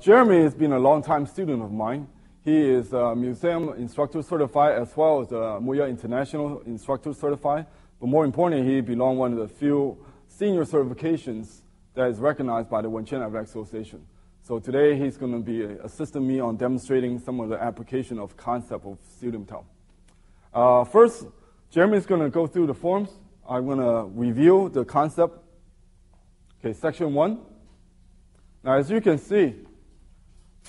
Jeremy has been a long-time student of mine. He is a museum instructor certified as well as a Muya International instructor certified. But more importantly, he belonged one of the few senior certifications that is recognized by the Wing-Chun Athletic Association. So today he's going to be assisting me on demonstrating some of the application of concept of Shou-Dao. First, Jeremy is going to go through the forms. I'm going to review the concept. Okay, section 1. Now, as you can see,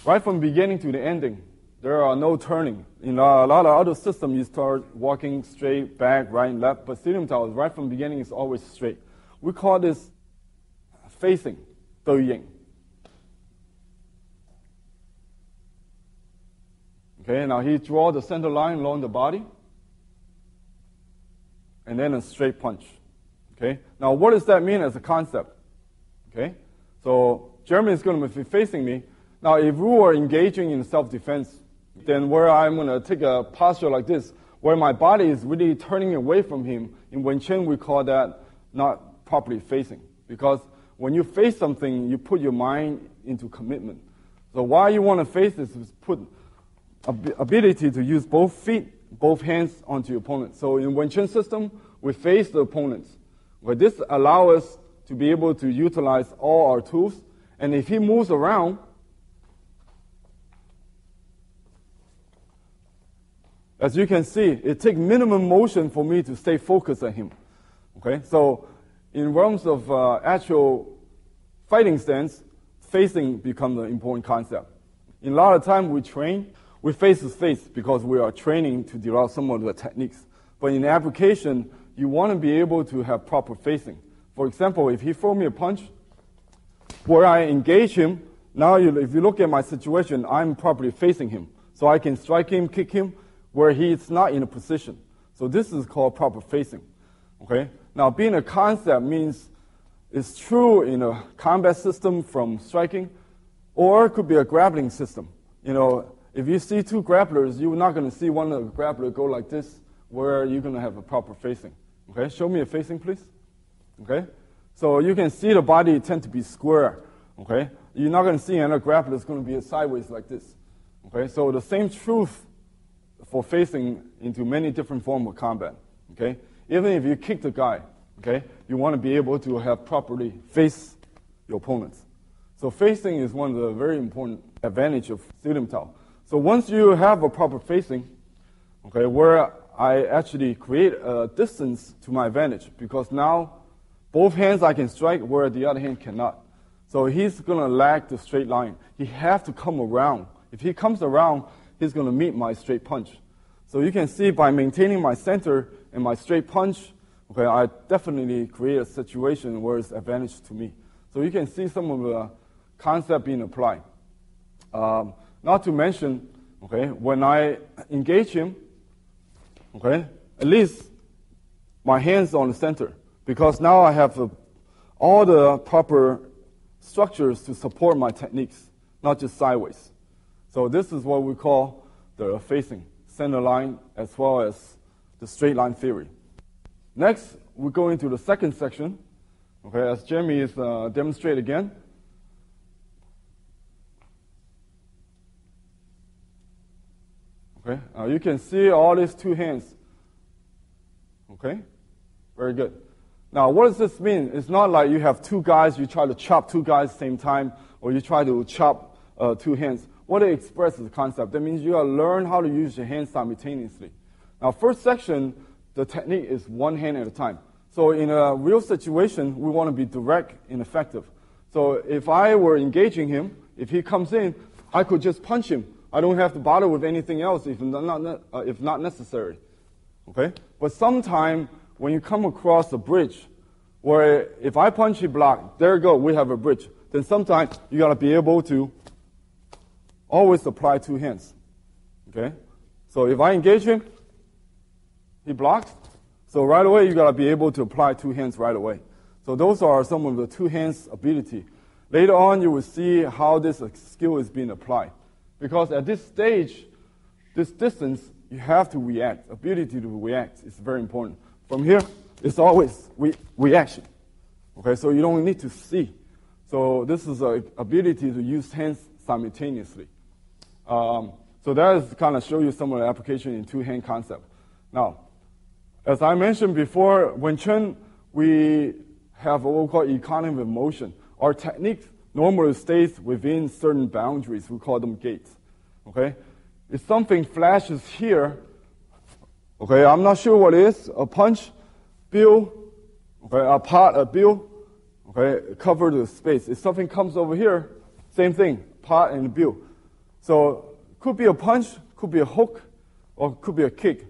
right from beginning to the ending, there are no turning. In a lot of other systems, you start walking straight, back, right, and left. But Shou-Dao, right from the beginning, is always straight. We call this facing, 對應. Okay, now he draw the center line along the body, and then a straight punch. Okay, now what does that mean as a concept? Okay, so Jeremy is going to be facing me. Now, if we were engaging in self-defense, then where I'm going to take a posture like this, where my body is really turning away from him, in Wing-Chun we call that not properly facing. Because when you face something, you put your mind into commitment. So why you want to face this is put ability to use both feet, both hands onto your opponent. So in Wing-Chun system, we face the opponents. But this allows us to be able to utilize all our tools. And if he moves around, as you can see, it takes minimum motion for me to stay focused on him. Okay, so in realms of actual fighting stance, facing becomes an important concept. In a lot of time we train, we face to face because we are training to develop some of the techniques. But in application, you want to be able to have proper facing. For example, if he throws me a punch, where I engage him, now if you look at my situation, I'm properly facing him. So I can strike him, kick him, where he's not in a position. So this is called proper facing. Okay? Now, being a concept means it's true in a combat system from striking, or it could be a grappling system. You know, if you see two grapplers, you're not going to see one of the grappler go like this, where you're going to have a proper facing. Okay? Show me a facing, please. Okay? So you can see the body tend to be square. Okay? You're not going to see another grappler that's going to be sideways like this. Okay? So the same truth for facing into many different forms of combat. Okay? Even if you kick the guy, okay, you want to be able to have properly face your opponents. So facing is one of the very important advantages of Shou-Dao. So once you have a proper facing, okay, where I actually create a distance to my advantage, because now both hands I can strike where the other hand cannot. So he's going to lag the straight line. He has to come around. If he comes around, he's going to meet my straight punch. So you can see by maintaining my center and my straight punch, okay, I definitely create a situation where it's advantage to me. So you can see some of the concept being applied. Not to mention, okay, when I engage him, okay, at least my hands on the center, because now I have all the proper structures to support my techniques, not just sideways. So this is what we call the facing, center line, as well as the straight line theory. Next, we go into the second section, okay, as Jeremy is demonstrate again. Okay, you can see all these two hands. Okay, very good. Now, what does this mean? It's not like you have two guys, you try to chop two guys at the same time, or you try to chop two hands. What it expresses is the concept. That means you got to learn how to use your hands simultaneously. Now, first section, the technique is one hand at a time. So in a real situation, we want to be direct and effective. So if I were engaging him, if he comes in, I could just punch him. I don't have to bother with anything else if not necessary. Okay? But sometimes when you come across a bridge, where if I punch, he block, there you go, we have a bridge. Then sometimes you got to be able to always apply two hands. Okay? So if I engage him, he blocks. So right away, you got to be able to apply two hands right away. So those are some of the two hands ability. Later on, you will see how this skill is being applied. Because at this stage, this distance, you have to react. Ability to react is very important. From here, it's always reaction. Okay, so you don't need to see. So this is an ability to use hands simultaneously. So that is kind of show you some of the application in two-hand concept. Now, as I mentioned before, Wing-Chun, we have what we call economy of motion. Our technique normally stays within certain boundaries. We call them gates. Okay? If something flashes here, okay, I'm not sure what it is, a punch, bill, okay, a pot, a bill, okay, cover the space. If something comes over here, same thing, pot and a bill. So could be a punch, could be a hook, or could be a kick.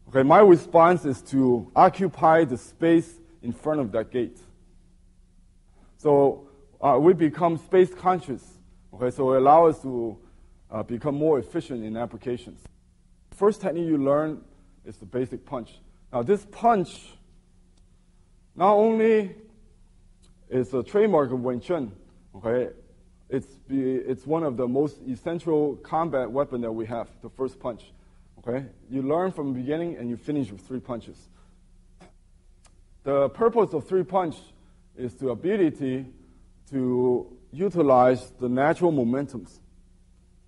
Okay, my response is to occupy the space in front of that gate. So we become space conscious. Okay, so it allows us to become more efficient in applications. First technique you learn is the basic punch. Now this punch not only is a trademark of Wing-Chun, okay, it's one of the most essential combat weapon that we have, the first punch. Okay? You learn from the beginning and you finish with 3 punches. The purpose of 3 punch is the ability to utilize the natural momentums.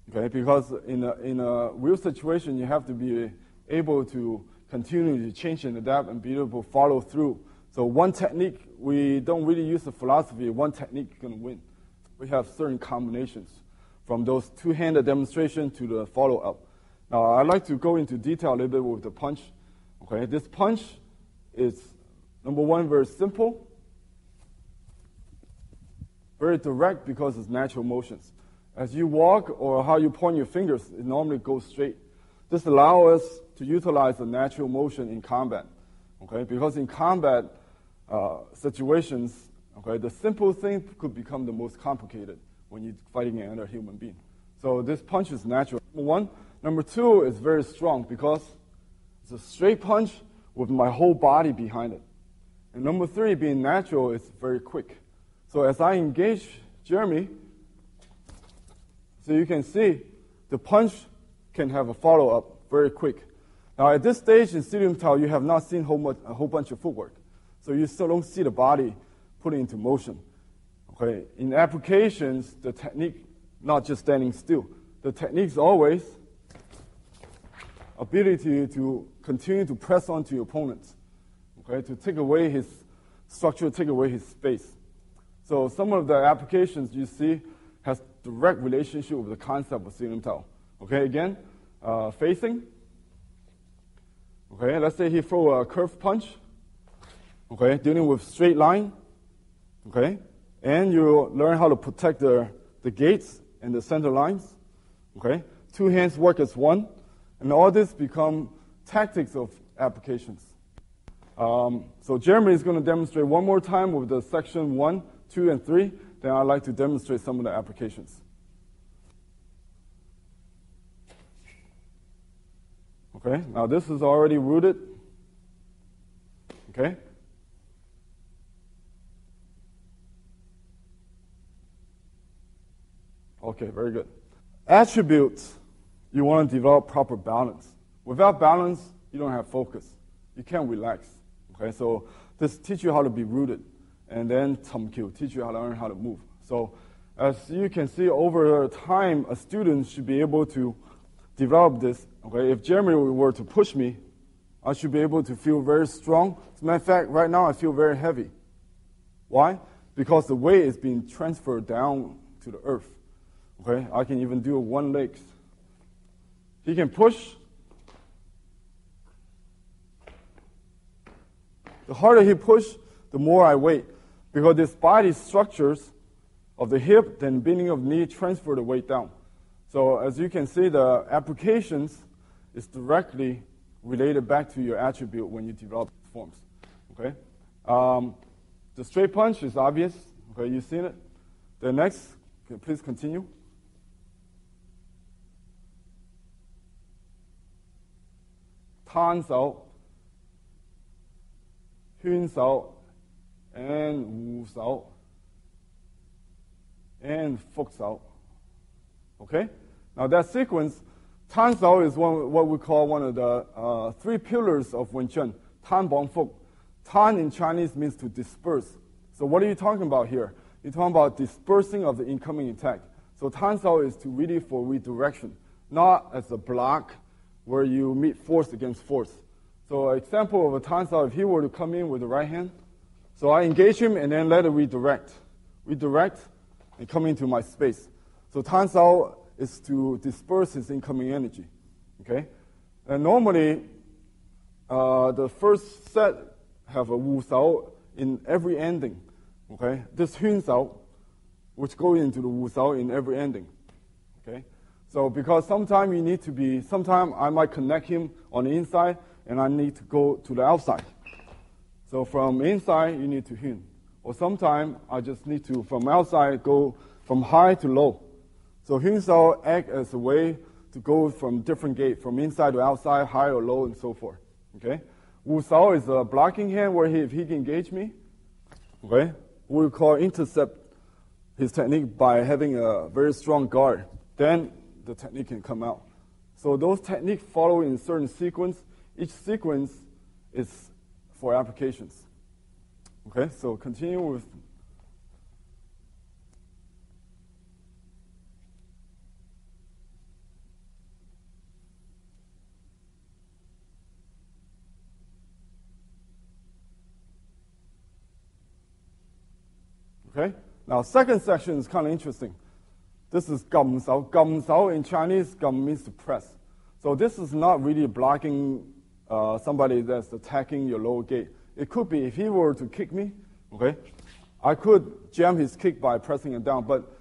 Okay? Because in a real situation, you have to be able to continue to change and adapt and be able to follow through. So one technique, we don't really use the philosophy, one technique is going to win. We have certain combinations from those two-handed demonstration to the follow-up. Now, I'd like to go into detail a little bit with the punch. Okay, this punch is, number one, very simple, very direct because it's natural motions. As you walk or how you point your fingers, it normally goes straight. This allows us to utilize the natural motion in combat. Okay, because in combat situations, okay, the simple thing could become the most complicated when you're fighting another human being. So this punch is natural. Number one. Number two is very strong because it's a straight punch with my whole body behind it. And number three, being natural, it's very quick. So as I engage Jeremy, so you can see the punch can have a follow-up very quick. Now at this stage in Stadium-Tao, you have not seen a whole bunch of footwork. So you still don't see the body put into motion. Okay, in applications, the technique, not just standing still, the technique is always ability to continue to press onto your opponent, okay, to take away his structure, take away his space. So some of the applications you see has direct relationship with the concept of Stadium-Tao. Okay, again, facing. Okay, let's say he throw a curved punch. Okay, dealing with straight line. Okay, and you learn how to protect the gates and the center lines. Okay, 2 hands work as one. And all this become tactics of applications. So Jeremy is going to demonstrate one more time with the section 1, 2, and 3. Then I'd like to demonstrate some of the applications. Okay, now this is already rooted. Okay. Okay, very good. Attributes. You want to develop proper balance. Without balance, you don't have focus. You can't relax. Okay, so this teach you how to be rooted, and then Tumkyu teach you how to learn how to move. So as you can see over time, a student should be able to develop this. Okay, if Jeremy were to push me, I should be able to feel very strong. As a matter of fact, right now I feel very heavy. Why? Because the weight is being transferred down to the earth. Okay, I can even do one leg. He can push. The harder he push, the more I weight. Because this body structures of the hip, then bending of knee transfer the weight down. So as you can see, the applications is directly related back to your attribute when you develop forms. Okay? The straight punch is obvious. Okay, you've seen it. The next, please continue. Tan Sao, Hyun Sao, and Wu Sao, and Fuk Sao. Okay? Now that sequence, Tan Sao is what we call one of the 3 pillars of Wing-Chun. Tan Bong Fuk. Tan in Chinese means to disperse. So what are you talking about here? You're talking about dispersing of the incoming attack. So Tan Sao is to really for redirection, not as a block where you meet force against force. So an example of a Tan Sao, if he were to come in with the right hand, so I engage him and then let it redirect and come into my space. So Tan Sao is to disperse his incoming energy, okay? And normally, the first set have a Wu Sao in every ending, okay? This Hun Sao, which go into the Wu Sao in every ending, okay? So because sometimes I might connect him on the inside and I need to go to the outside. So from inside, you need to Hun. Or sometimes I just need to, from outside, go from high to low. So Hun Sao act as a way to go from different gate, from inside to outside, high or low, and so forth. Okay? Wu Sao is a blocking hand where if he can engage me, okay, we call intercept his technique by having a very strong guard. Then the technique can come out. So those techniques follow in a certain sequence. Each sequence is for applications. Okay, so continue with. Okay, now second section is kind of interesting. This is Gam Sao. Gam Sao in Chinese, Gam means to press. So this is not really blocking somebody that's attacking your lower gate. It could be if he were to kick me, okay, I could jam his kick by pressing it down, but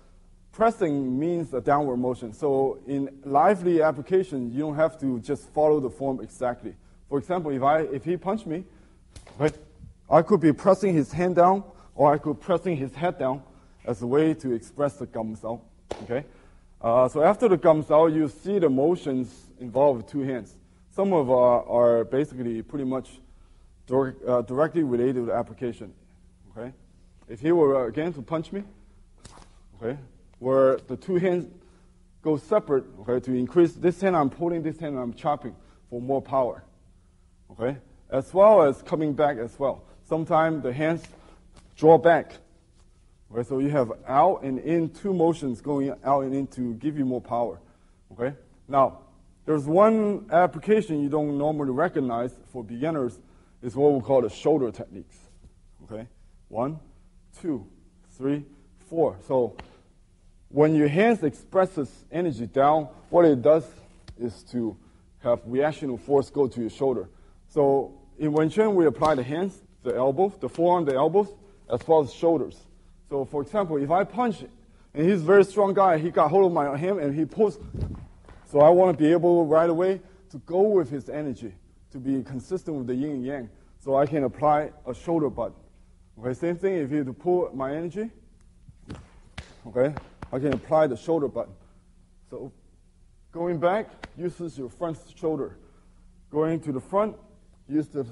pressing means a downward motion. So in lively application, you don't have to just follow the form exactly. For example, if he punched me, okay, I could be pressing his hand down, or I could pressing his head down as a way to express the Gam Sao, okay? So after the Gam Sao, you see the motions involved with two hands. Some of are basically pretty much directly related to the application, okay? If he were again to punch me, okay, where the two hands go separate, okay, to increase this hand I'm pulling, this hand I'm chopping for more power, okay? As well as coming back as well. Sometimes the hands draw back, okay? So you have out and in, two motions going out and in to give you more power, okay? Now, there's one application you don't normally recognize for beginners is what we call the shoulder techniques. Okay? 1, 2, 3, 4. So when your hands expresses energy down, what it does is to have reactional force go to your shoulder. So in Wing-Chun, we apply the hands, the elbows, the forearm, the elbows, as well as shoulders. So for example, if I punch, and he's a very strong guy, he got hold of my hand and he pulls. So I want to be able right away to go with his energy, to be consistent with the yin and yang. So I can apply a shoulder button. Okay, same thing if you to pull my energy. Okay, I can apply the shoulder button. So going back uses your front shoulder. Going to the front, use the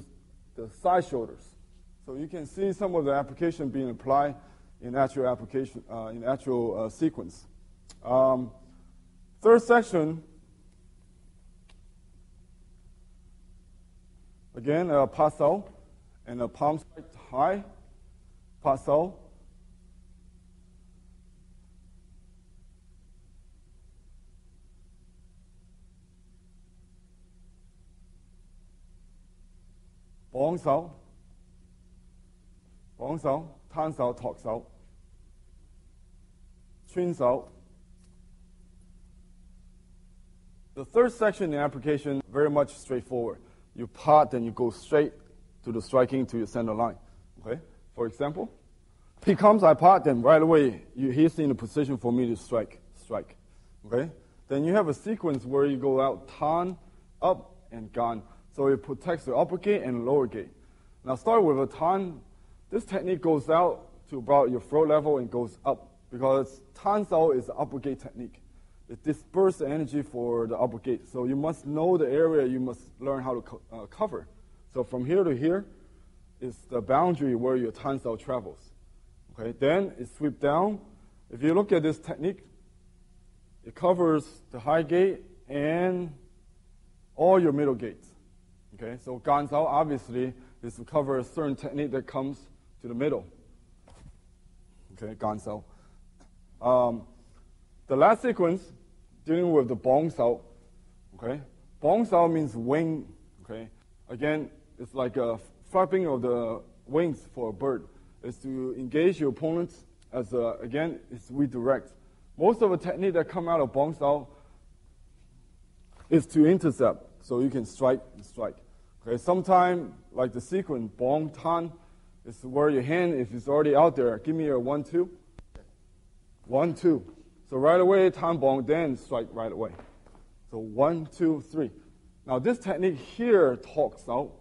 side shoulders. So you can see some of the application being applied in actual application, in actual sequence. Third section, again, Pa Sao, and a palm strike high, Pa Sao. Bong Sao, Tan Sao, Tok Sao, Chun Sao. The third section in the application, very much straightforward. You part, then you go straight to the striking to your center line. Okay? For example, he comes, I part, then right away, he's in a position for me to strike. Okay? Then you have a sequence where you go out, Tan, up, and Gan. So it protects the upper gate and lower gate. Now start with a Tan. This technique goes out to about your throat level and goes up because Tan Sao is the upper gate technique. It disperses energy for the upper gate. So you must know the area you must learn how to cover. So from here to here is the boundary where your Tan Sao travels. Okay, then it sweeps down. If you look at this technique, it covers the high gate and all your middle gates. Okay, so Gan Sao obviously is to cover a certain technique that comes to the middle. Okay, Gan Sao. The last sequence, dealing with the bong sao. Okay, bong sao means wing. Okay, again, it's like a flapping of the wings for a bird. It's to engage your opponents as again, it's redirect. Most of the technique that come out of bong sao is to intercept, so you can strike and strike. Okay, sometimes like the sequence bong tan is where your hand, if it's already out there, give me a 1-2. 1-2. So right away, tan bong, then strike right away. So 1, 2, 3. Now this technique here talks out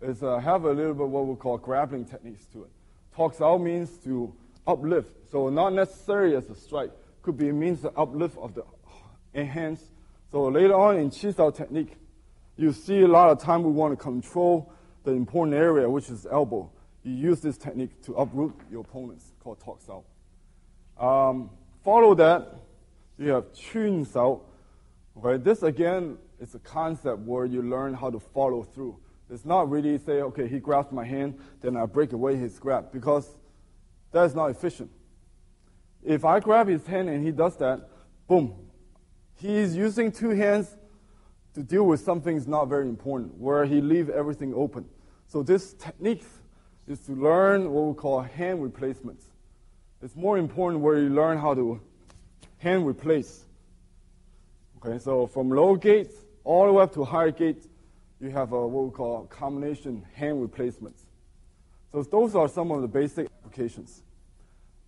is have a little bit what we call grappling techniques to it. Talks out means to uplift. So not necessarily as a strike. Could be means the uplift of the hands. So later on in Chi Sao technique, you see a lot of time we want to control the important area, which is elbow. You use this technique to uproot your opponents, called talk sao. Follow that, you have Chun sao. Okay, this again is a concept where you learn how to follow through. It's not really say, okay, he grabs my hand, then I break away his grab, because that's not efficient. If I grab his hand and he does that, boom. He's using two hands to deal with something that's not very important, where he leaves everything open. So this technique is to learn what we call hand replacements. It's more important where you learn how to hand replace. Okay, so from low gates all the way up to higher gates, you have what we call combination hand replacements. So those are some of the basic applications.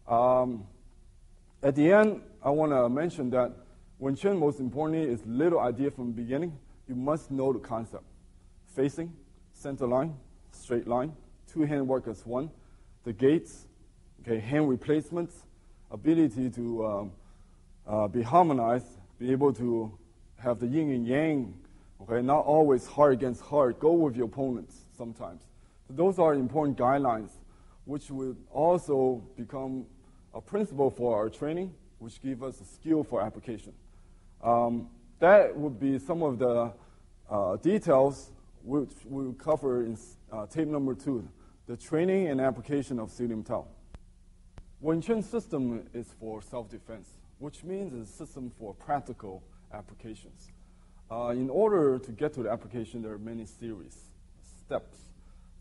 At the end, I want to mention that Wing-Chun, most importantly, is little idea from the beginning. You must know the concept. Facing, center line, straight line, two hand work as one, the gates, okay, hand replacements, ability to be harmonized, be able to have the yin and yang, okay, not always hard against hard. Go with your opponents sometimes. So those are important guidelines, which will also become a principle for our training, which give us a skill for application. That would be some of the details which we'll cover in tape number 2, the training and application of Silim Tao. Wing-Chun system is for self-defense, which means it's a system for practical applications. In order to get to the application, there are many series, steps.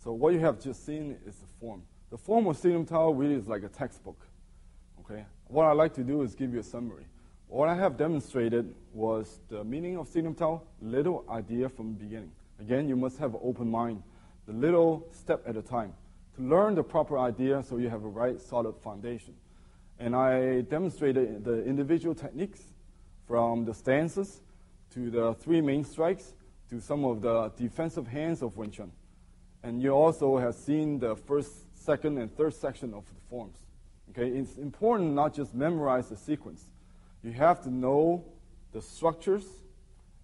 So what you have just seen is the form. The form of Silim Tao really is like a textbook. Okay? What I like to do is give you a summary. What I have demonstrated was the meaning of Silim Tao, little idea from the beginning. Again, you must have an open mind, the little step at a time, to learn the proper idea so you have a right solid foundation. And I demonstrated the individual techniques from the stances to the 3 main strikes to some of the defensive hands of Wing-Chun. And you also have seen the first, second, and third section of the forms. Okay, it's important not just memorize the sequence. You have to know the structures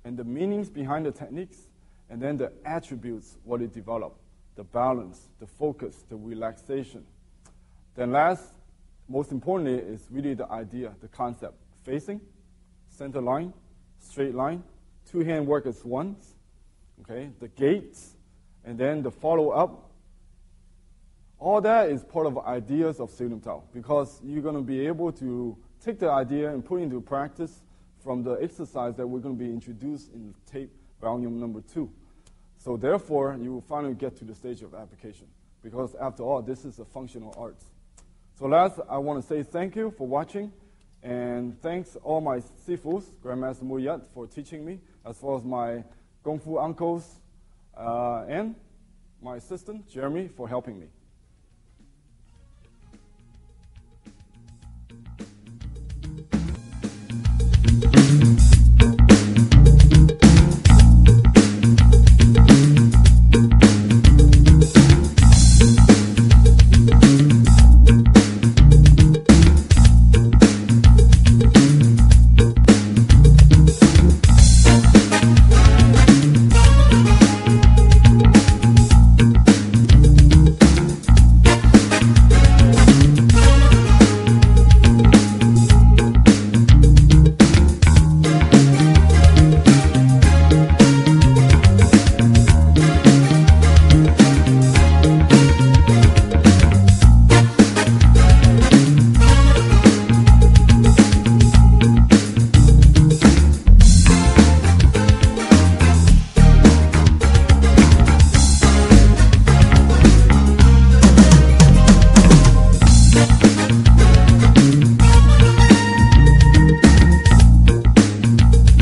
and the meanings behind the techniques, and then the attributes, what it developed, the balance, the focus, the relaxation. Then last, most importantly, is really the idea, the concept. Facing, center line, straight line, 2 hand work as one, okay, the gates, and then the follow-up. All that is part of ideas of Silim Tao, because you're going to be able to take the idea and put it into practice from the exercise that we're going to be introduced in tape volume number 2. So therefore, you will finally get to the stage of application, because after all, this is a functional arts. So last, I want to say thank you for watching, and thanks all my sifus, Grandmaster Muyat, for teaching me, as well as my Kung-Fu uncles, and my assistant, Jeremy, for helping me.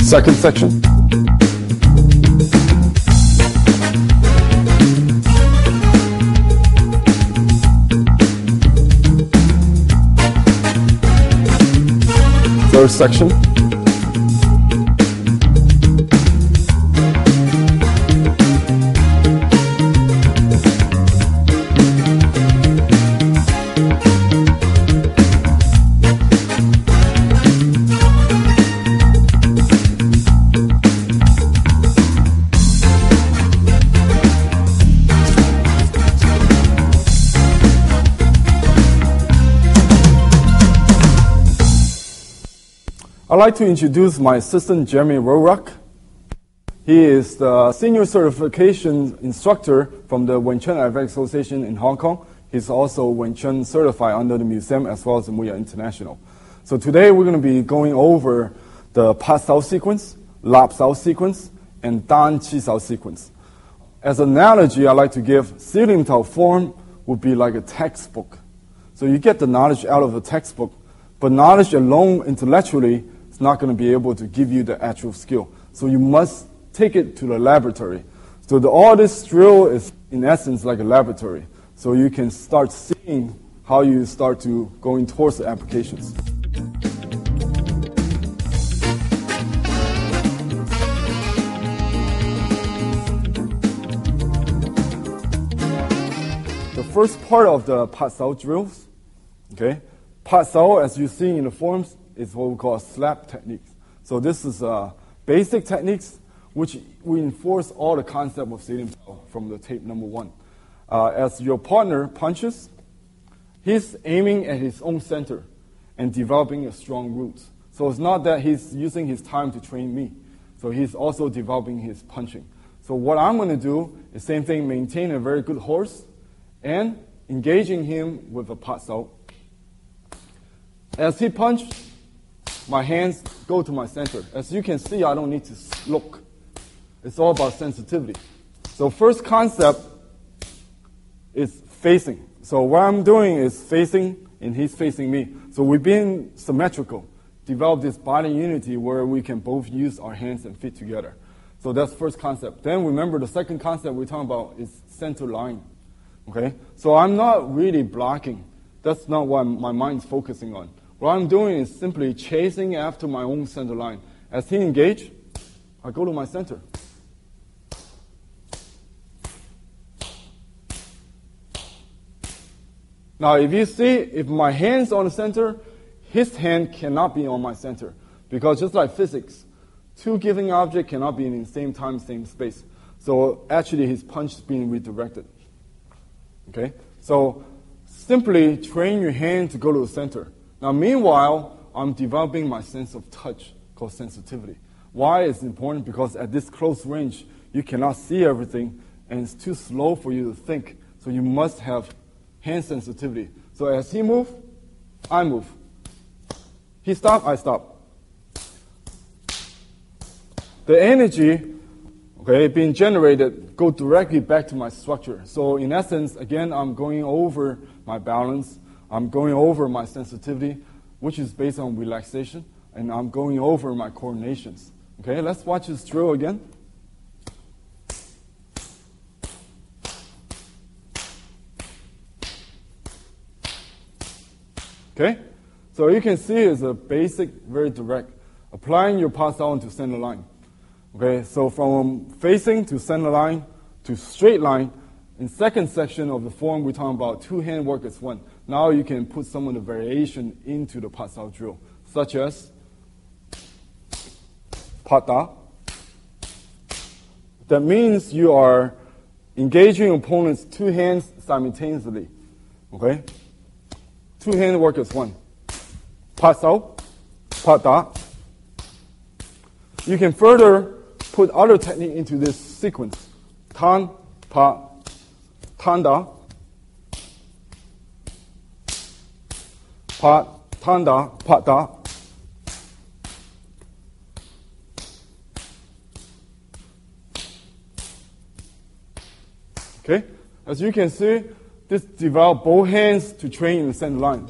Second section. Third section. I'd like to introduce my assistant, Jeremy Rorak. He is the senior certification instructor from the Wing-Chun Athletic Association in Hong Kong. He's also Wing-Chun certified under the museum as well as the Muay International. So today we're going to be going over the Pat Sao sequence, Lap Sao sequence, and Dan Chi Sao sequence. As an analogy, I like to give Silim Tao form would be like a textbook. So you get the knowledge out of a textbook, but knowledge alone intellectually is not going to be able to give you the actual skill. So you must take it to the laboratory. So all this drill is, in essence, like a laboratory. So you can start seeing how you start to going towards the applications. The first part of the Pat Sao drills, okay? Pat Sao, as you see in the forms, is what we call slap techniques. So this is basic techniques which reinforce all the concept of Silim Tao from the tape number 1. As your partner punches, he's aiming at his own center and developing a strong root. So it's not that he's using his time to train me. So he's also developing his punching. So what I'm going to do is same thing, maintain a very good horse and engaging him with a Pat Sao. As he punches, my hands go to my center. As you can see, I don't need to look. It's all about sensitivity. So first concept is facing. So what I'm doing is facing, and he's facing me. So we've been symmetrical, develop this body unity where we can both use our hands and feet together. So that's first concept. Then remember the second concept we're talking about is center line. Okay? So I'm not really blocking. That's not what my mind's focusing on. What I'm doing is simply chasing after my own center line. As he engages, I go to my center. Now, if you see, if my hand's on the center, his hand cannot be on my center. Because just like physics, two given objects cannot be in the same time, same space. So actually, his punch is being redirected. Okay? So simply train your hand to go to the center. Now, meanwhile, I'm developing my sense of touch, called sensitivity. Why is it important? Because at this close range, you cannot see everything, and it's too slow for you to think. So you must have hand sensitivity. So as he moves, I move. He stops, I stop. The energy, okay, being generated, go directly back to my structure. So in essence, again, I'm going over my balance. I'm going over my sensitivity, which is based on relaxation, and I'm going over my coordinations. Okay, let's watch this drill again. Okay, so you can see it's a basic, very direct, applying your Pat Sao to center line. Okay, so from facing to center line to straight line, in second section of the form, we're talking about two hand work as one. Now you can put some of the variation into the Pat Sao drill, such as Pat Da. That means you are engaging opponents two hands simultaneously. Okay? Two hand work as one. Pat Sao, Pat Da. You can further put other technique into this sequence. Tan, Pa, Tan Da. Pat, Tan Da, Pat Da. Okay? As you can see, this develop both hands to train in the center line.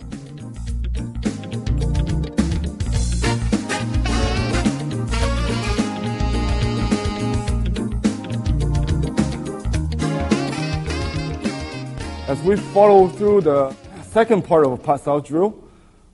As we follow through the second part of a Pasao drill,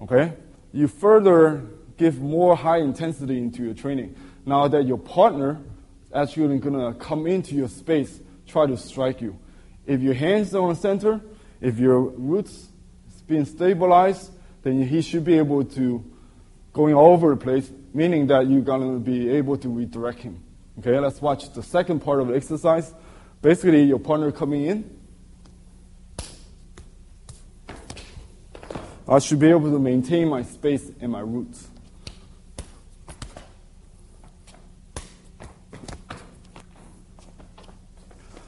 okay, you further give more high intensity into your training. Now that your partner is actually going to come into your space, try to strike you. If your hands are on center, if your roots is being stabilized, then he should be able to going all over the place, meaning that you're going to be able to redirect him. Okay, let's watch the second part of the exercise. Basically, your partner coming in. I should be able to maintain my space and my roots.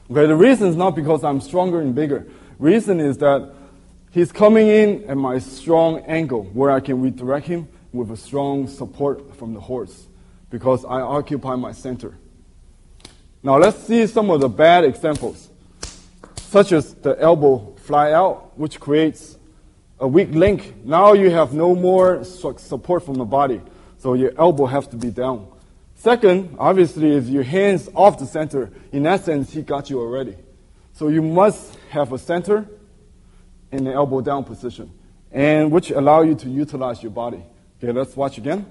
Okay, the reason is not because I'm stronger and bigger. Reason is that he's coming in at my strong angle where I can redirect him with a strong support from the horse because I occupy my center. Now let's see some of the bad examples, such as the elbow fly out, which creates a weak link. Now you have no more support from the body, so your elbow has to be down. Second, obviously, if your hands off the center, in that sense, he got you already. So you must have a center in the elbow down position, and which allow you to utilize your body. Okay, let's watch again.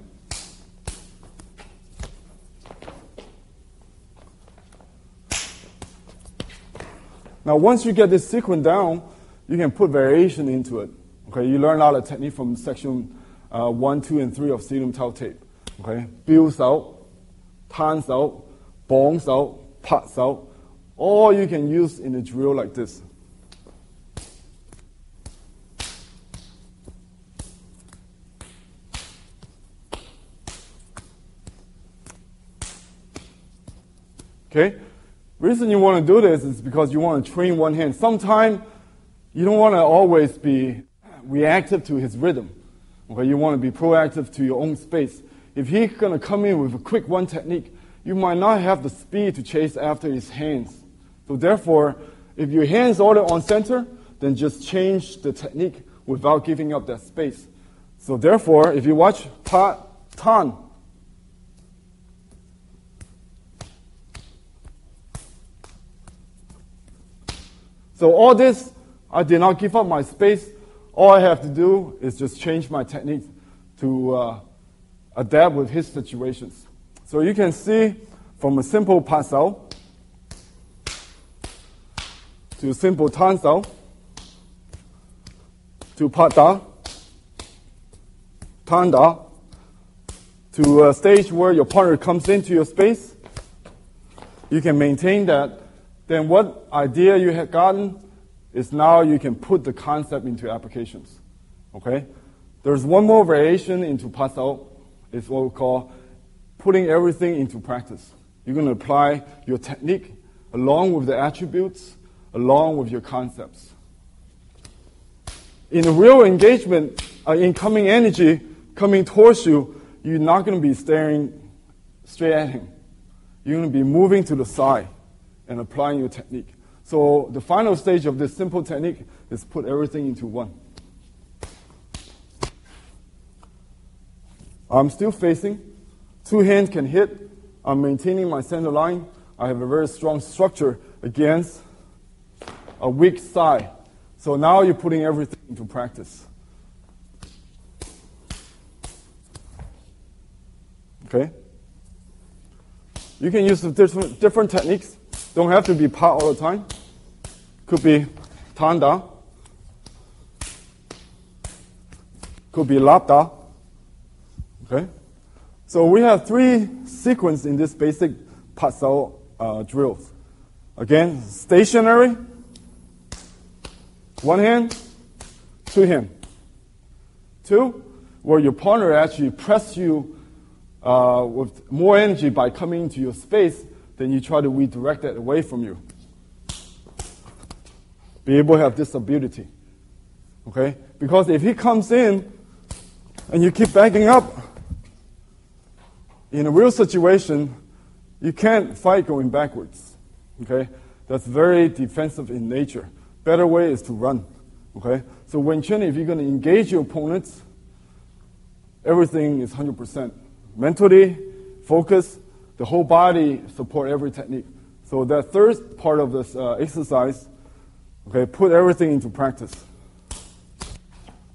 Now, once you get this sequence down, you can put variation into it. Okay, you learn a lot of technique from section 1, 2, and 3 of Silum Tao tape. Okay, builds out, turns out, bongs out, pats out. All you can use in a drill like this. Okay, reason you want to do this is because you want to train one hand. Sometimes you don't want to always be reactive to his rhythm. Okay, you want to be proactive to your own space. If he's going to come in with a quick one technique, you might not have the speed to chase after his hands. So therefore, if your hands are on center, then just change the technique without giving up that space. So therefore, if you watch Pa Tan, so all this, I did not give up my space. All I have to do is just change my technique to adapt with his situations. So you can see from a simple Pasao to a simple Tansao to Pata, Tanda, to a stage where your partner comes into your space. You can maintain that. Then what idea you have gotten is now you can put the concept into applications. Okay? There's one more variation into Pasao. It's what we call putting everything into practice. You're going to apply your technique along with the attributes, along with your concepts. In a real engagement, incoming energy coming towards you, you're not going to be staring straight at him. You're going to be moving to the side and applying your technique. So the final stage of this simple technique is put everything into one. I'm still facing. Two hands can hit. I'm maintaining my center line. I have a very strong structure against a weak side. So now you're putting everything into practice. Okay? You can use different techniques. Don't have to be Pa all the time. Could be Tanda. Could be Lapta. Okay? So we have three sequences in this basic Pasao drills. Again, stationary, one hand, two hand. Two, where your partner actually press you with more energy by coming into your space, then you try to redirect it away from you. Be able to have this ability. Okay? Because if he comes in and you keep backing up, in a real situation, you can't fight going backwards. Okay? That's very defensive in nature. Better way is to run. Okay? So Wing-Chun, if you're going to engage your opponents, everything is 100%. Mentally, focus, the whole body support every technique. So that third part of this exercise, Okay, put everything into practice.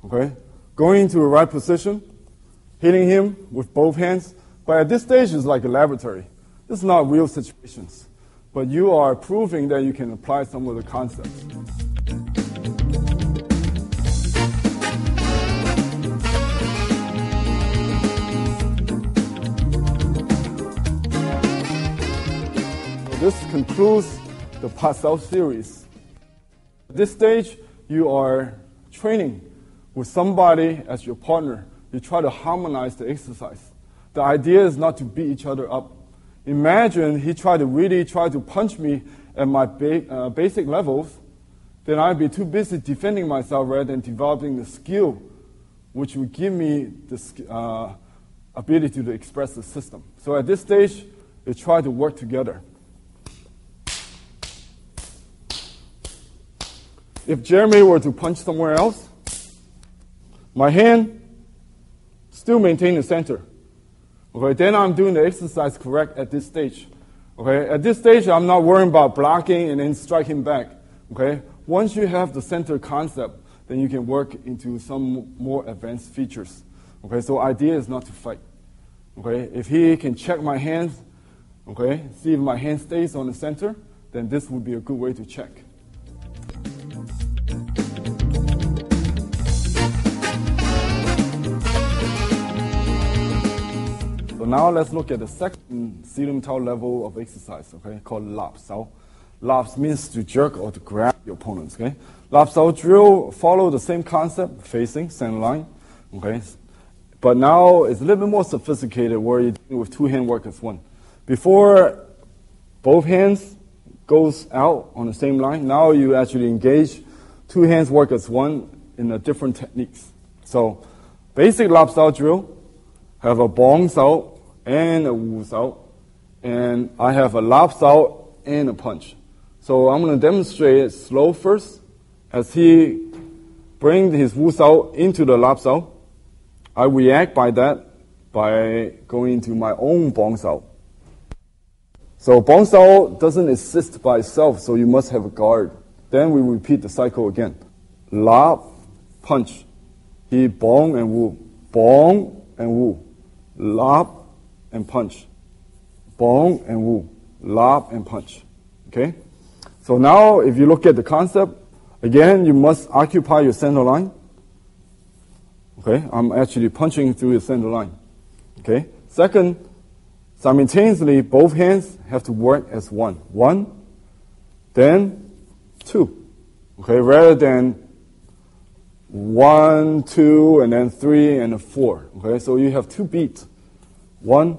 Okay, going into the right position, hitting him with both hands. But at this stage, it's like a laboratory. This is not real situations. But you are proving that you can apply some of the concepts. This concludes the Pasao series. At this stage, you are training with somebody as your partner. You try to harmonize the exercise. The idea is not to beat each other up. Imagine he really tried to punch me at my basic levels, then I'd be too busy defending myself rather than developing the skill, which would give me the ability to express the system. So at this stage, you try to work together. If Jeremy were to punch somewhere else, my hand still maintain the center. Okay, then I'm doing the exercise correct at this stage. Okay, at this stage, I'm not worrying about blocking and then striking back. Okay, once you have the center concept, then you can work into some more advanced features. Okay, so idea is not to fight. Okay, if he can check my hands, okay, see if my hand stays on the center, then this would be a good way to check. So now let's look at the second Selim Tao level of exercise, okay, called Lap Sao. Lap means to jerk or to grab your opponents, okay. Lap Sao drill follow the same concept, facing, center line, okay. But now it's a little bit more sophisticated where you're dealing with two hand work as one. Before both hands goes out on the same line, now you actually engage two hands work as one in a different techniques. So basic Lap Sao drill have a Bong Sao and a Wu Sao, and I have a Lap Sao and a punch. So I'm going to demonstrate it slow first. As he brings his Wu Sao into the Lap Sao, I react by that by going into my own Bong Sao. So Bong Sao doesn't exist by itself, so you must have a guard. Then we repeat the cycle again. Lap, punch. He Bong and Wu. Bong and Wu. Lap and punch. Bong and Wu. Lap and punch. Okay? So now if you look at the concept, again, you must occupy your center line. Okay? I'm actually punching through the center line. Okay? Second, simultaneously, both hands have to work as one. One, then two. Okay? Rather than 1, 2, and then 3, and 4. Okay, so you have 2 beats. 1,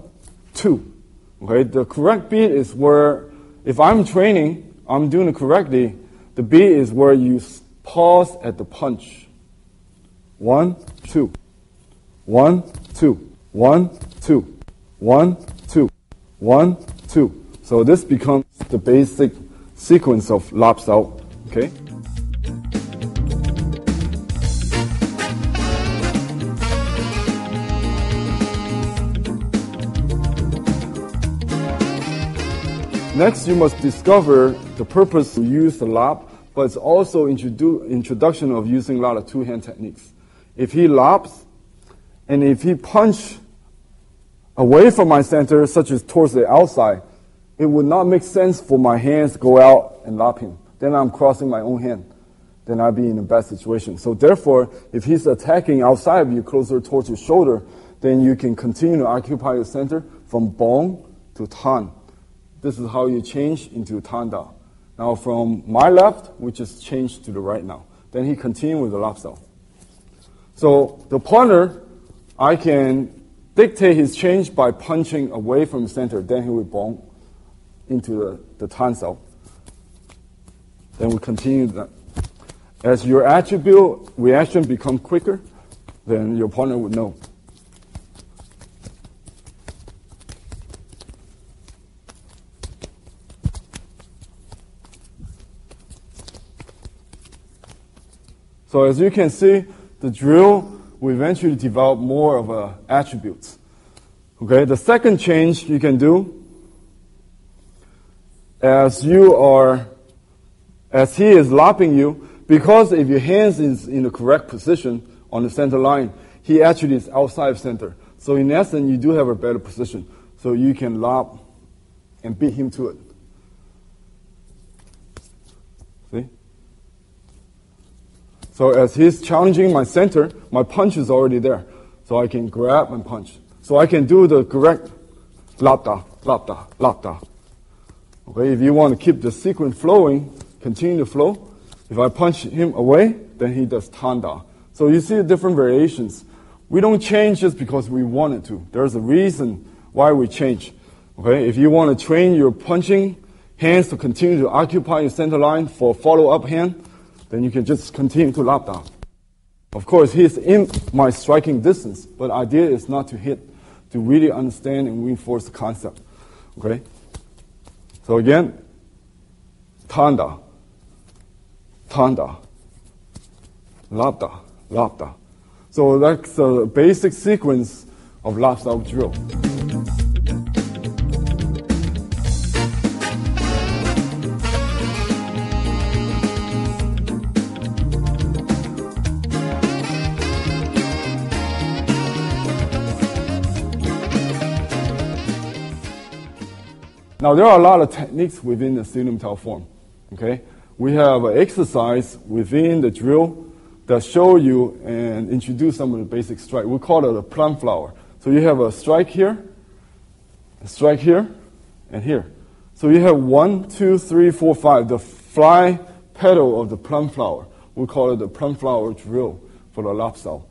2. Okay, the correct beat is where, if I'm training, I'm doing it correctly, the beat is where you pause at the punch. 1, 2. 1, 2. 1, 2. 1, 2. 1, 2. So this becomes the basic sequence of Lap Sao. Okay? Next, you must discover the purpose to use the lap, but it's also introduction of using a lot of two-hand techniques. If he laps, and if he punch away from my center, such as towards the outside, it would not make sense for my hands to go out and lap him. Then I'm crossing my own hand. Then I'd be in a bad situation. So therefore, if he's attacking outside of you, closer towards your shoulder, then you can continue to occupy your center from Bong to Tan. This is how you change into Tanda. Now from my left, we just change to the right now. Then he continue with the Lap Sao. So the partner, I can dictate his change by punching away from the center. Then he will Bong into the Tan Sao. Then we continue that. As your attribute reaction become quicker, then your partner would know. So as you can see, the drill will eventually develop more of attributes. Okay, the second change you can do, as you are as he is lopping you, because if your hands is in the correct position on the center line, he actually is outside of center. So in essence, you do have a better position. So you can lob and beat him to it. See? So as he's challenging my center, my punch is already there. So I can grab and punch. So I can do the correct lob da, lob da, lob da. Okay, if you want to keep the sequence flowing, continue to flow. If I punch him away, then he does tan da. So you see the different variations. We don't change just because we wanted to. There's a reason why we change. Okay, if you want to train your punching hands to continue to occupy your center line for follow-up hand, then you can just continue to lob da. Of course, he's in my striking distance, but the idea is not to hit, to really understand and reinforce the concept. Okay? So again, tan da, lob da, lob da. So that's the basic sequence of lob style drill. Now, there are a lot of techniques within the Stadium Tao form. Okay? We have an exercise within the drill that show you and introduce some of the basic strike. We call it a plum flower. So you have a strike here, and here. So you have 1, 2, 3, 4, 5, the fly petal of the plum flower. We call it the plum flower drill for the lob style.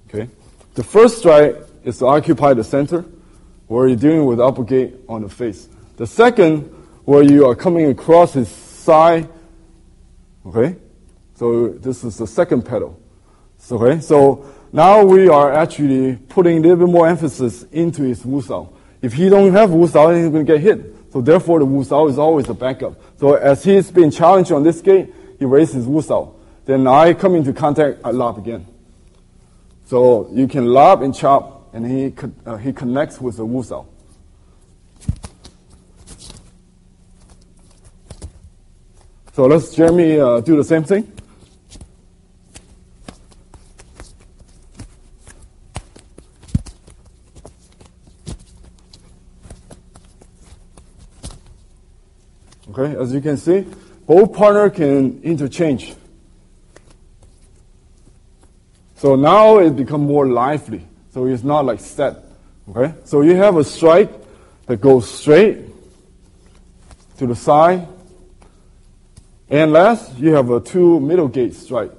Okay? The first strike is to occupy the center, where you're dealing with upper gate on the face. The second, where you are coming across his side, okay? So this is the second pedal. Okay, so now we are actually putting a little bit more emphasis into his wu sao. If he don't have wu sao, then he's going to get hit. So therefore, the wu sao is always a backup. So as he's been challenged on this gate, he raises his wu sao. Then I come into contact, I lob again. So you can lob and chop, and he connects with the wu sao. So let's Jeremy do the same thing. Okay, as you can see, both partners can interchange. So now it becomes more lively. So it's not like set. Okay? So you have a strike that goes straight to the side. And last, you have a 2 middle gate strike,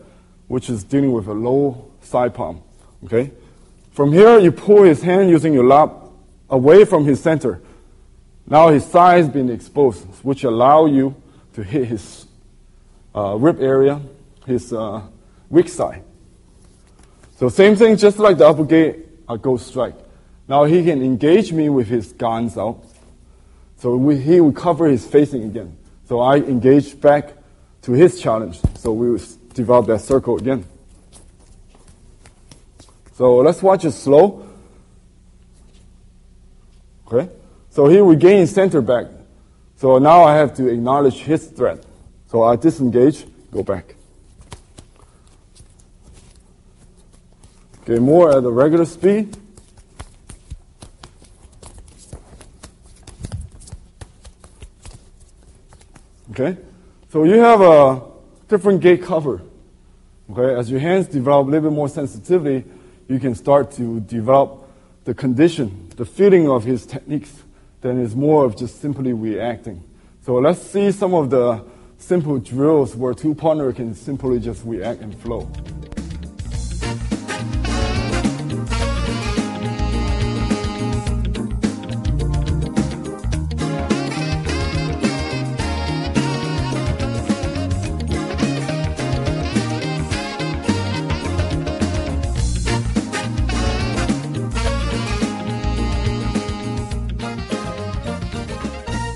which is dealing with a low side palm. Okay? From here, you pull his hand using your lob away from his center. Now his thigh has been exposed, which allow you to hit his rib area, his weak side. So same thing, just like the upper gate, I go strike. Now he can engage me with his guns out. So he will cover his facing again. So I engage back to his challenge. So we will develop that circle again. So let's watch it slow. Okay. So here we gain center back. So now I have to acknowledge his threat. So I disengage, go back. Okay, more at the regular speed. Okay, so you have a different gate cover. Okay, as your hands develop a little bit more sensitivity, you can start to develop the condition, the feeling of his techniques. Then it's more of just simply reacting. So let's see some of the simple drills where two partners can simply just react and flow.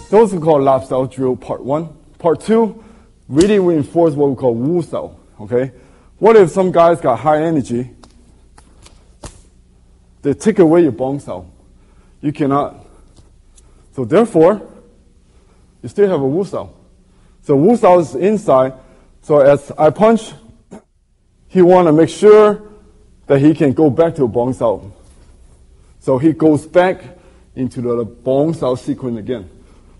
Those are called lap style drill part 1. Part 2, really reinforce what we call wu style. Okay? What if some guys got high energy? They take away your bong style. You cannot. So therefore, you still have a wu style. So Wu Sao is inside. So as I punch, he want to make sure that he can go back to Bong Sao. So he goes back into the Bong Sao sequence again.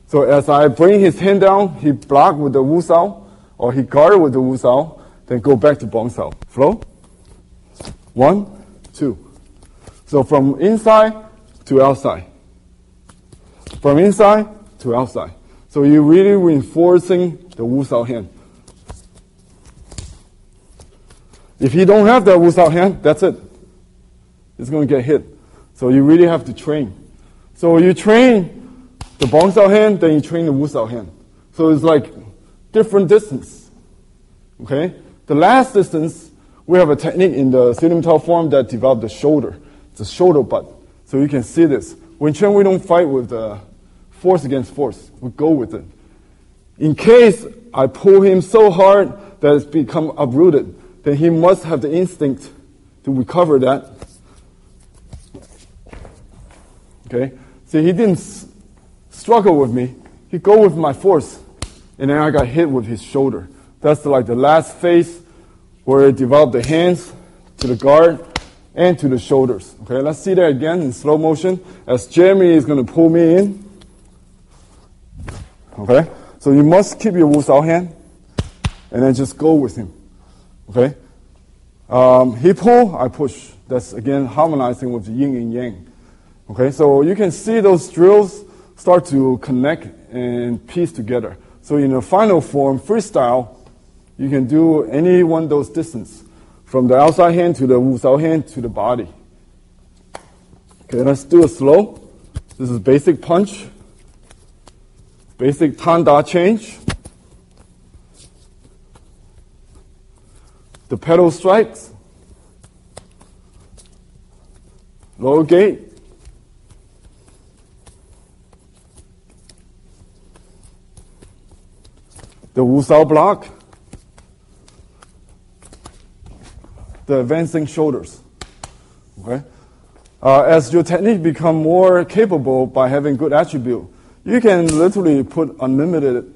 So as I bring his hand down, he block with the Wu Sao, or he guard with the Wu Sao, then go back to Bong Sao. Flow. 1, 2. So from inside to outside. From inside to outside. So you're really reinforcing the Wu Sao hand. If you don't have that Wu Sao hand, that's it. It's going to get hit. So you really have to train. So you train the Bong Sao hand, then you train the Wu Sao hand. So it's like different distance. Okay? The last distance, we have a technique in the Silim Tao form that developed the shoulder. It's a shoulder butt. So you can see this. Wing-Chun, we don't fight with force against force. We go with it. In case I pull him so hard that it's become uprooted, then he must have the instinct to recover that. Okay? See, he didn't struggle with me. He go with my force. And then I got hit with his shoulder. That's like the last phase where it developed the hands to the guard and to the shoulders. Okay, let's see that again in slow motion as Jeremy is going to pull me in. Okay, so you must keep your Wu Sao hand and then just go with him. Okay, he pull, I push. That's again harmonizing with the yin and yang. Okay, so you can see those drills start to connect and piece together. So in the final form, freestyle, you can do any one of those distance, from the outside hand to the Wu Sao hand to the body. Okay, let's do it slow. This is basic punch, basic Tan Da change. The pedal strikes, lower gate, the Wu Sao block, the advancing shoulders. Okay? As your technique become more capable by having good attribute, you can literally put unlimited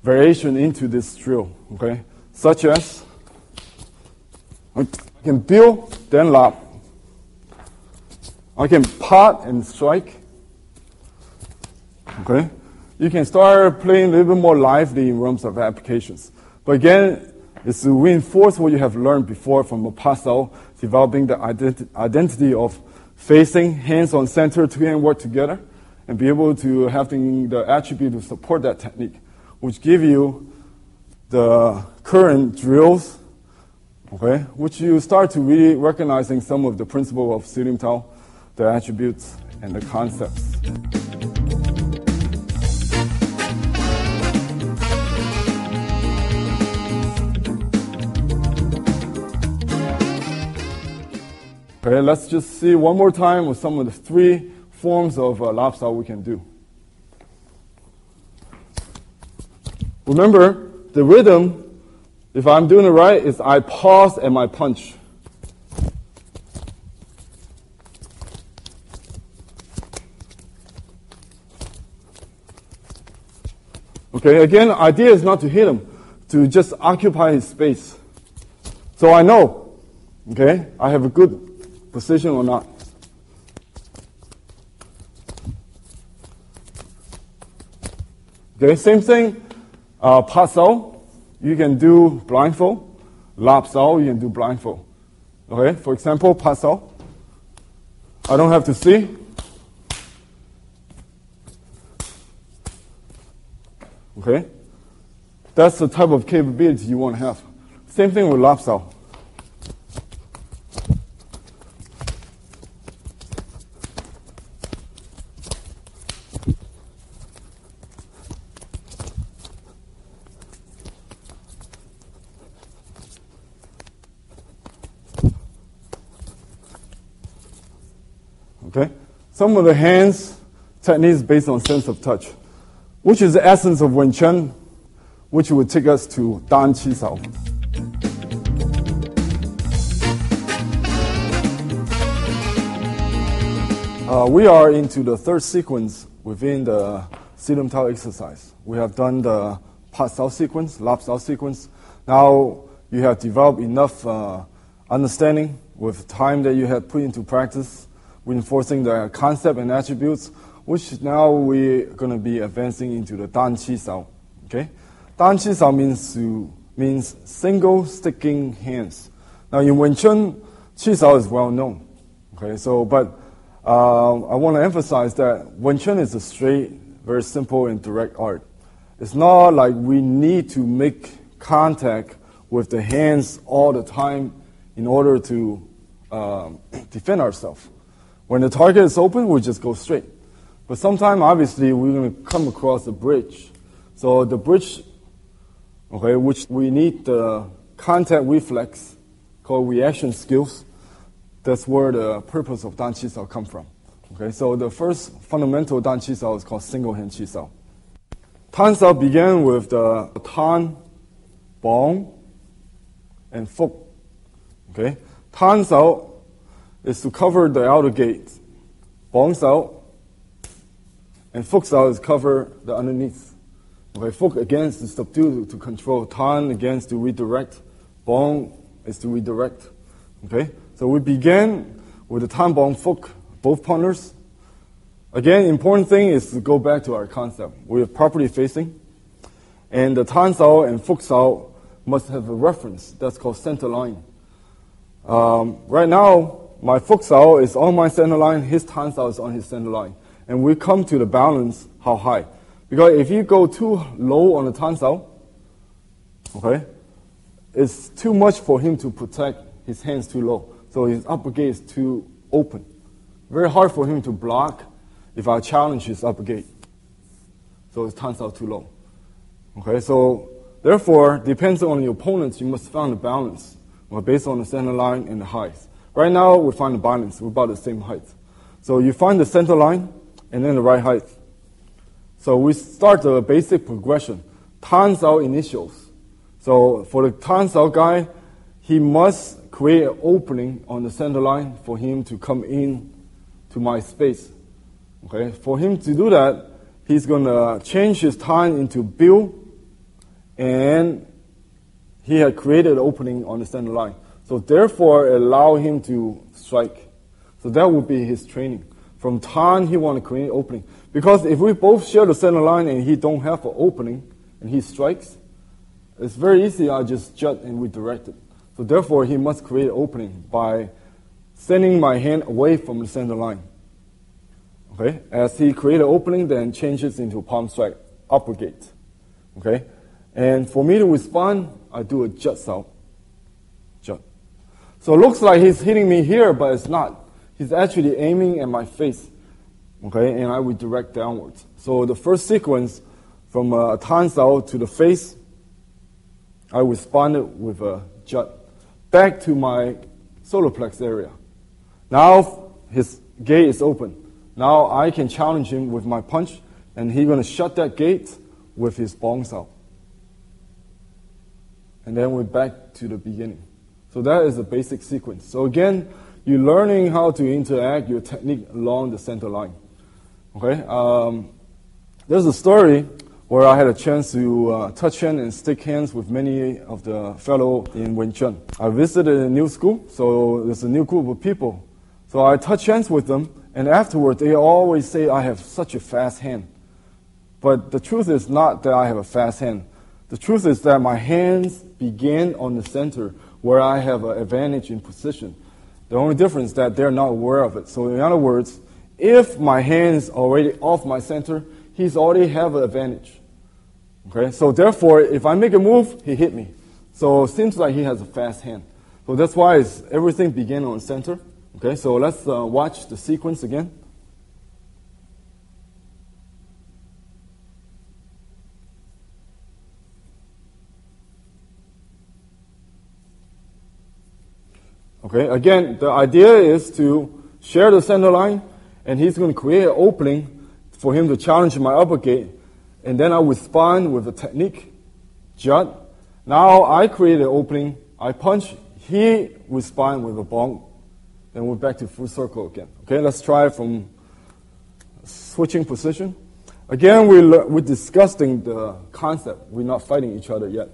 variation into this drill. Okay? Such as, I can build, then lap. I can pot and strike. Okay? You can start playing a little bit more lively in terms of applications. But again, it's to reinforce what you have learned before from a Pasao, developing the identity of facing, hands on center, two hands work together, and be able to have the attribute to support that technique, which give you the current drills, okay, which you start to really recognizing some of the principle of Silim Tao, the attributes and the concepts. Okay, let's just see one more time with some of the 3 forms of lap sao we can do. Remember, the rhythm, if I'm doing it right, is I pause and my punch. Okay, again, idea is not to hit him, to just occupy his space. So I know, okay, I have a good position or not. Okay, same thing. Pa sao, you can do blindfold. Lap sao, you can do blindfold. Okay, for example, pa sao. I don't have to see. Okay, that's the type of capability you want to have. Same thing with lap sao. Okay, some of the hands techniques based on sense of touch, which is the essence of Wing-Chun, which would take us to Dan Qi Sao. We are into the third sequence within the Silim Tao exercise. We have done the part-south sequence, lap-south sequence. Now you have developed enough understanding with time that you have put into practice, reinforcing the concept and attributes, which now we're going to be advancing into the Dan Qi Sao. Okay? Dan Qi Sao means single sticking hands. Now in Wing-Chun, Qi Sao is well known. Okay, so but I want to emphasize that Wing-Chun is a straight, very simple and direct art. It's not like we need to make contact with the hands all the time in order to defend ourselves. When the target is open, we just go straight. But sometimes, obviously, we're going to come across a bridge. So the bridge, okay, which we need the contact reflex, called reaction skills. That's where the purpose of Dan Qi Sao come from. Okay, so the first fundamental Dan Qi Sao is called single hand Qi Sao. Tan Sao began with the Tan, Bong, and Fuk. Okay, Tan Sao is to cover the outer gate. Bong Sao and Fuk Sao is cover the underneath. Okay, Fuk again is to subdue, to control. Tan again is to redirect. Bong is to redirect. Okay, so we began with the Tan, Bong, Fuk, both partners. Again, important thing is to go back to our concept. We are properly facing, and the Tan Sao and Fuk Sao must have a reference. That's called center line. Right now, my Fuk Sao is on my center line, his Tan Sao is on his center line. And we come to the balance, how high. Because if you go too low on the Tan Sao, okay, it's too much for him to protect his hands too low. So his upper gate is too open. Very hard for him to block if I challenge his upper gate. So his Tan Sao too low. Okay, so therefore, depends on your opponents, you must find a balance based on the center line and the height. Right now, we find the balance. We're about the same height. So you find the center line and then the right height. So we start the basic progression. Tan Sao initials. So for the Tan Sao guy, he must create an opening on the center line for him to come in to my space. Okay, for him to do that, he's going to change his Tan into Bill, and he had created an opening on the center line. So therefore, allow him to strike. So that would be his training. From Tan, he want to create an opening. Because if we both share the center line and he don't have an opening, and he strikes, it's very easy, I just jut and redirect it. So therefore, he must create an opening by sending my hand away from the center line. Okay? As he create an opening, then changes into palm strike, upper gate. Okay? And for me to respond, I do a jut sao. Jut. So it looks like he's hitting me here, but it's not. He's actually aiming at my face. Okay? And I redirect downwards. So the first sequence, from a Tan Sao to the face, I responded with a jut. Back to my solar plex area. Now his gate is open. Now I can challenge him with my punch, and he's going to shut that gate with his Bong Sao. And then we're back to the beginning. So that is the basic sequence. So again, you're learning how to interact your technique along the center line. Okay? There's a story where I had a chance to touch hands and stick hands with many of the fellow in Wing-Chun. I visited a new school, so there's a new group of people. So I touch hands with them, and afterward they always say I have such a fast hand. But the truth is not that I have a fast hand. The truth is that my hands begin on the center where I have an advantage in position. The only difference is that they're not aware of it. So in other words, if my hand's already off my center, he's already have an advantage. Okay, so therefore, if I make a move, he hit me. So it seems like he has a fast hand. So that's why everything began on the center. Okay, so let's watch the sequence again. Okay, again, the idea is to share the center line, and he's going to create an opening for him to challenge my upper gate. And then I respond with a technique, jut. Now I create an opening, I punch, he respond with a bong. Then we're back to full circle again. Okay, let's try from switching position. Again, we're discussing the concept. We're not fighting each other yet.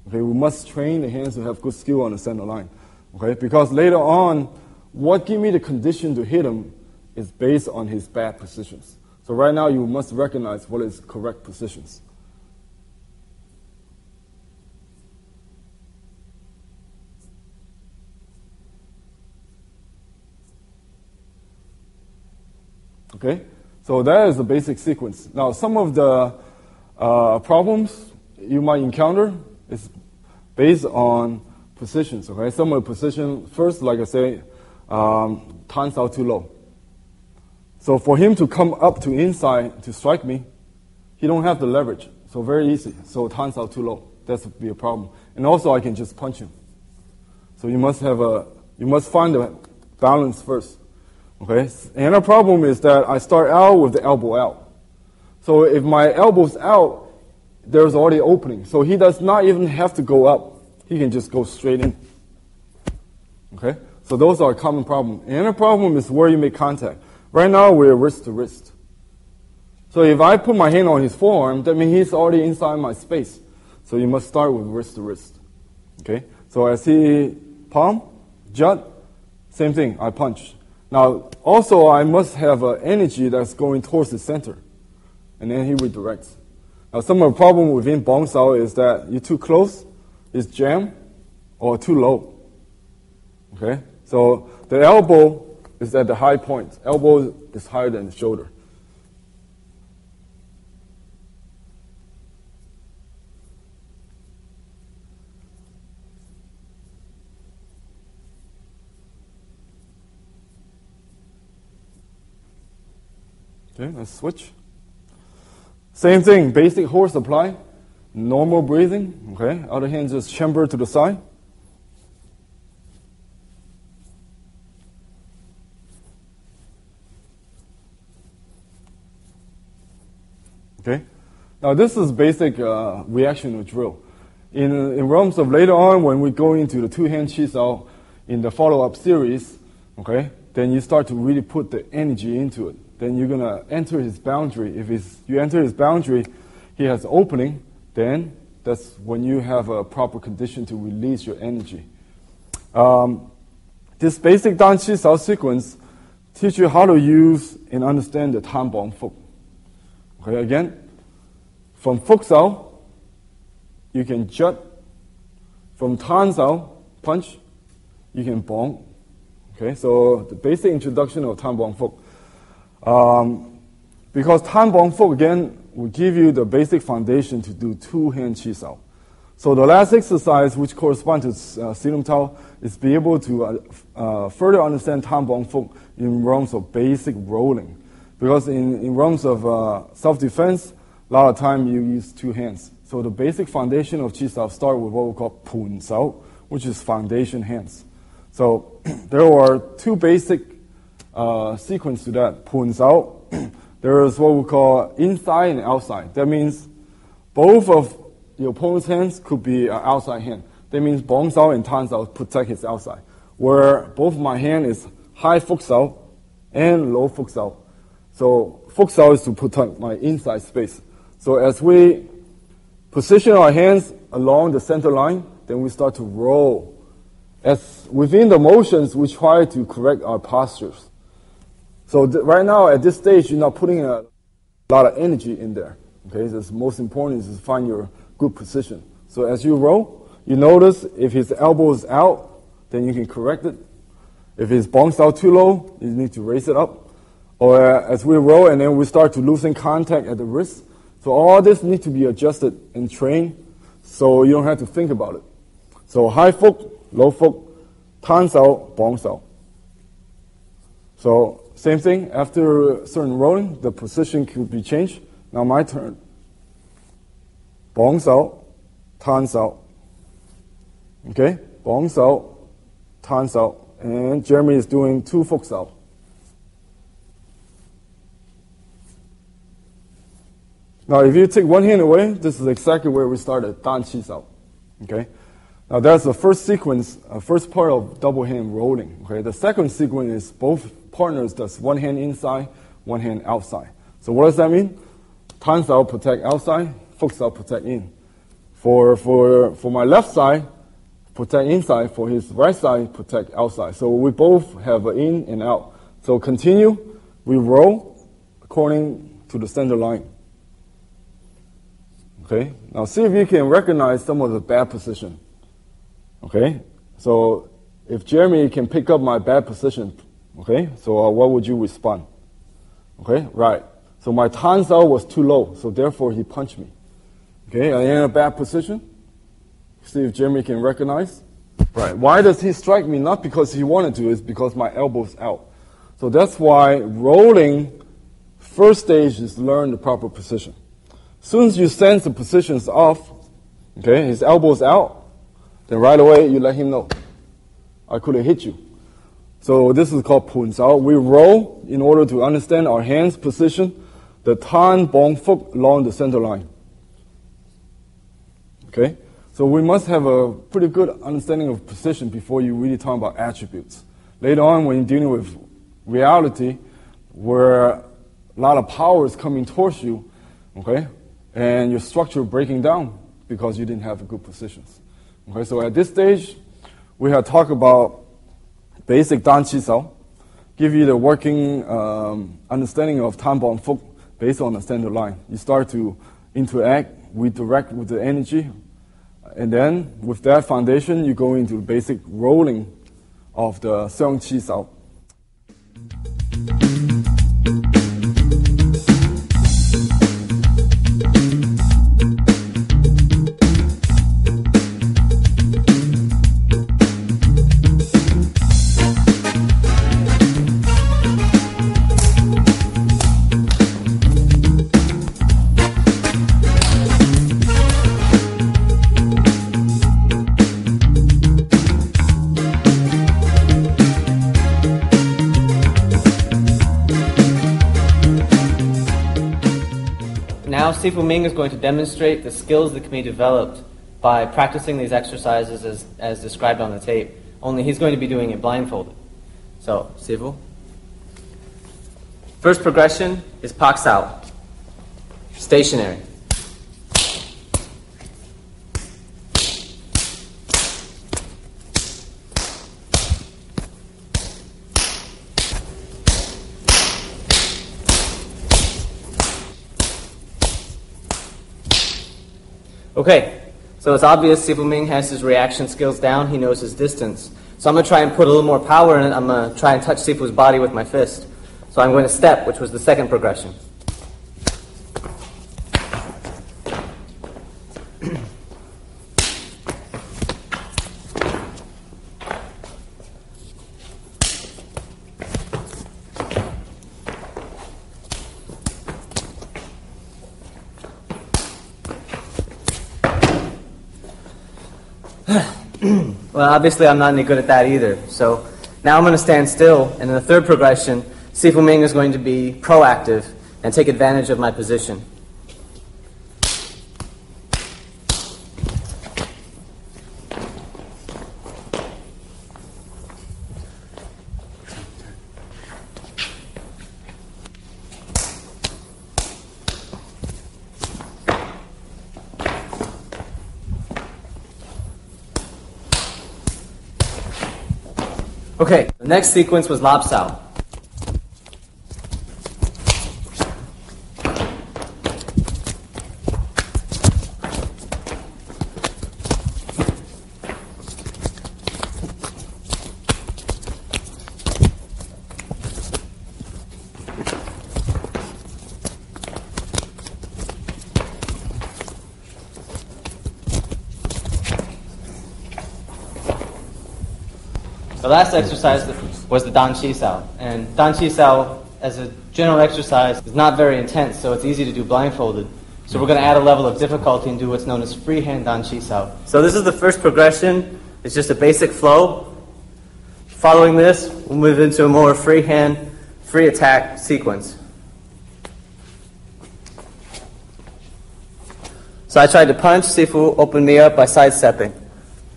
Okay, we must train the hands to have good skill on the center line. Okay, because later on, what give me the condition to hit him is based on his bad positions. So right now, you must recognize what is correct positions. Okay, so that is the basic sequence. Now, some of the problems you might encounter is based on positions. Okay, some of the positions, first, like I say, turns out too low. So for him to come up to inside to strike me, he don't have the leverage. So very easy. So it turns out too low. That would be a problem. And also, I can just punch him. So you must find the balance first. Okay, and the problem is that I start out with the elbow out. So if my elbow's out, there's already opening. So he does not even have to go up. He can just go straight in. Okay, so those are a common problem. And the problem is where you make contact. Right now, we're wrist to wrist. So if I put my hand on his forearm, that means he's already inside my space. So you must start with wrist to wrist. Okay, so I see palm, jut, same thing, I punch. Now, also, I must have an energy that's going towards the center, and then he redirects. Now, some of the problem within Bong Sao is that you're too close, it's jam, or too low. Okay? So, the elbow is at the high point. Elbow is higher than the shoulder. Okay, let's switch. Same thing, basic horse apply, normal breathing, okay? Other hand just chamber to the side. Okay? Now this is basic reactional drill. In realms of later on, when we go into the two-hand chi sao in the follow-up series, okay, then you start to really put the energy into it. Then you're going to enter his boundary. If you enter his boundary, he has opening, then that's when you have a proper condition to release your energy. This basic Dan Chi Sao sequence teach you how to use and understand the Tan Bong Fuk. Okay, again, from Fuk Sao, you can jut. From Tan Sao, punch, you can bong. Okay, so the basic introduction of Tan Bong Fuk. Because Tan Bong Fuk, again, will give you the basic foundation to do two-hand Chi Sao. So the last exercise, which corresponds to Silum Tao, is be able to further understand Tan Bong Fuk in realms of basic rolling. Because in realms of self-defense, a lot of time you use two hands. So the basic foundation of Chi Sao start with what we call Pun Sao, which is foundation hands. So there are two basic sequence to that. Pun Sao, there is what we call inside and outside. That means both of the opponent's hands could be an outside hand. That means Bong Sao and Tan Sao protect his outside. Where both my hand is high Fuk Sao and low Fuk Sao. So Fuk Sao is to protect my inside space. So as we position our hands along the center line, then we start to roll. As within the motions, we try to correct our postures. So right now, at this stage, you're not putting a lot of energy in there. Okay, so the most important is to find your good position. So as you roll, you notice if his elbow is out, then you can correct it. If his Bong Sao too low, you need to raise it up. Or as we roll and then we start to loosen contact at the wrist. So all this needs to be adjusted and trained so you don't have to think about it. So high Fuk, low Fuk, Tan Sao, Bong Sao. So same thing, after certain rolling, the position could be changed. Now my turn. Bong Sao, Tan Sao. Okay, Bong Sao, Tan Sao. And Jeremy is doing two Fuk Sao. Now if you take one hand away, this is exactly where we started, Dan Chi Sao. Okay? Now that's the first sequence, first part of double hand rolling. Okay, the second sequence is both partners does one hand inside, one hand outside. So what does that mean? Tan Sao protect outside, Fuk Sao protect in. For my left side, protect inside. For his right side, protect outside. So we both have an in and out. So continue, we roll according to the center line. Okay, now see if you can recognize some of the bad position. Okay, so if Jeremy can pick up my bad position, okay, so what would you respond? Okay, right. So my Tan Sao was too low, so therefore he punched me. Okay, I am in a bad position. See if Jeremy can recognize. Right, why does he strike me? Not because he wanted to, it's because my elbow's out. So that's why rolling, first stage is learn the proper position. As soon as you sense the position's off, okay, his elbow's out, then right away you let him know, I could have hit you. So this is called Pun Sao. We roll in order to understand our hands position, the Tan, Bong, Fuk along the center line. Okay? So we must have a pretty good understanding of position before you really talk about attributes. Later on, when you're dealing with reality, where a lot of power is coming towards you, okay, and your structure breaking down because you didn't have good positions. Okay, so at this stage, we have talked about basic Dan Qi Sao, give you the working understanding of Tan Bong Fuk based on the center line. You start to interact, redirect with the energy, and then with that foundation, you go into basic rolling of the Seong Qi Sao. Now Sifu Ming is going to demonstrate the skills that can be developed by practicing these exercises as described on the tape, only he's going to be doing it blindfolded. So, Sifu. First progression is Pak Sao, stationary. Okay, so it's obvious Sifu Ming has his reaction skills down, he knows his distance. So I'm going to try and put a little more power in it, I'm going to try and touch Sifu's body with my fist. So I'm going to step, which was the second progression. Well, obviously I'm not any good at that either. So now I'm going to stand still, and in the third progression, Sifu Ming is going to be proactive and take advantage of my position. Okay, the next sequence was Lap Sao. The last exercise was the Dan Qi Sao. And Dan Qi Sao, as a general exercise, is not very intense, so it's easy to do blindfolded. So we're going to add a level of difficulty and do what's known as freehand Dan Qi Sao. So this is the first progression. It's just a basic flow. Following this, we'll move into a more freehand, free attack sequence. So I tried to punch, Sifu opened me up by sidestepping.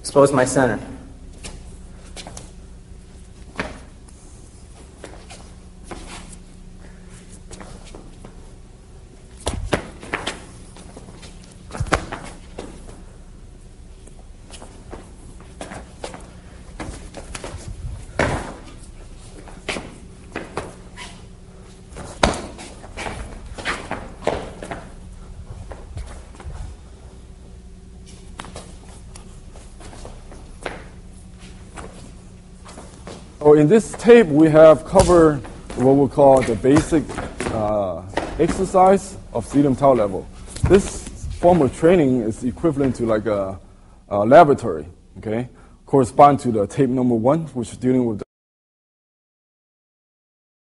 Exposed my center. So in this tape, we have covered what we call the basic exercise of Selim Tao level. This form of training is equivalent to like a laboratory, okay? Correspond to the tape number 1, which is dealing with